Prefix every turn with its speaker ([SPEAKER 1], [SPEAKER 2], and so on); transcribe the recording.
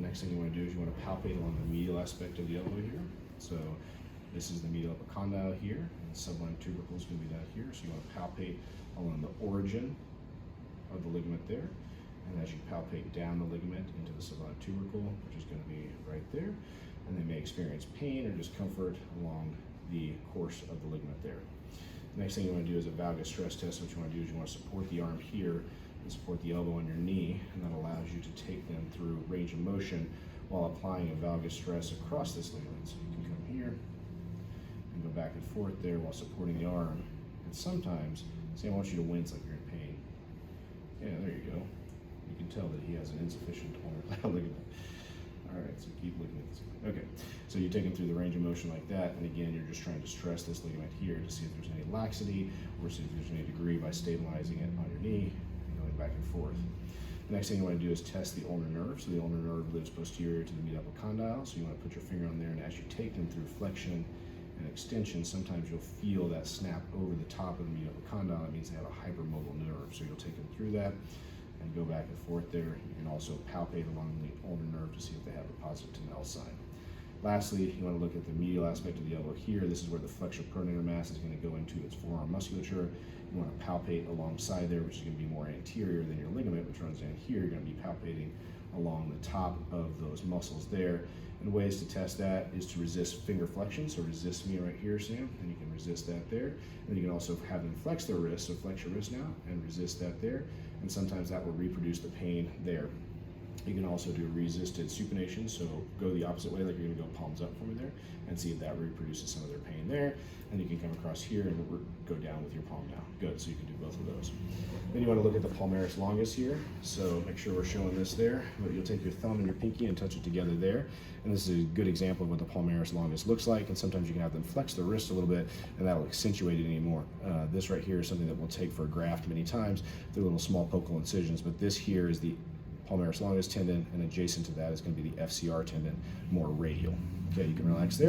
[SPEAKER 1] next thing you want to do is you want to palpate along the medial aspect of the elbow here. So this is the medial epicondyle here, and the sublime tubercle is going to be down here. So you want to palpate along the origin of the ligament there. And as you palpate down the ligament into the sublime tubercle, which is going to be right there, and they may experience pain or discomfort along the course of the ligament there. The next thing you want to do is a valgus stress test. What you want to do is you want to support the arm here and support the elbow on your knee, and that allows you to take them through range of motion while applying a valgus stress across this ligament. So you can come here and go back and forth there while supporting the arm. And sometimes, say I want you to wince like you're in pain. Yeah, there you go. You can tell that he has an insufficient ulnar ligament. All right, so keep looking at this. Okay, so you take him through the range of motion like that, and again, you're just trying to stress this ligament here to see if there's any laxity or see if there's any degree by stabilizing it on your knee and going back and forth. The next thing you want to do is test the ulnar nerve. So the ulnar nerve lives posterior to the medial epicondyle, so you want to put your finger on there, and as you take them through flexion and extension, sometimes you'll feel that snap over the top of the medial epicondyle. That means they have a hypermobile nerve, so you'll take them through that and go back and forth there. You can also palpate along the ulnar nerve to see if they have a positive Tinel sign. Lastly, you want to look at the medial aspect of the elbow here. This is where the flexor pronator mass is going to go into its forearm musculature. You want to palpate alongside there, which is going to be more anterior than your ligament, which runs down here. You're going to be palpating along the top of those muscles there. And ways to test that is to resist finger flexion. So resist me right here, Sam, and you can resist that there. And you can also have them flex their wrist, so flex your wrist now and resist that there. And sometimes that will reproduce the pain there. You can also do resisted supination, so go the opposite way, like you're going to go palms up from there, and see if that reproduces some of their pain there. And you can come across here and go down with your palm now. Good, so you can do both of those. Then you want to look at the palmaris longus here, so make sure we're showing this there. But you'll take your thumb and your pinky and touch it together there. And this is a good example of what the palmaris longus looks like, and sometimes you can have them flex their wrist a little bit, and that'll accentuate it anymore. This right here is something that we'll take for a graft many times through little small focal incisions, but this here is the palmaris longus tendon, and adjacent to that is going to be the FCR tendon, more radial. Okay, you can relax there.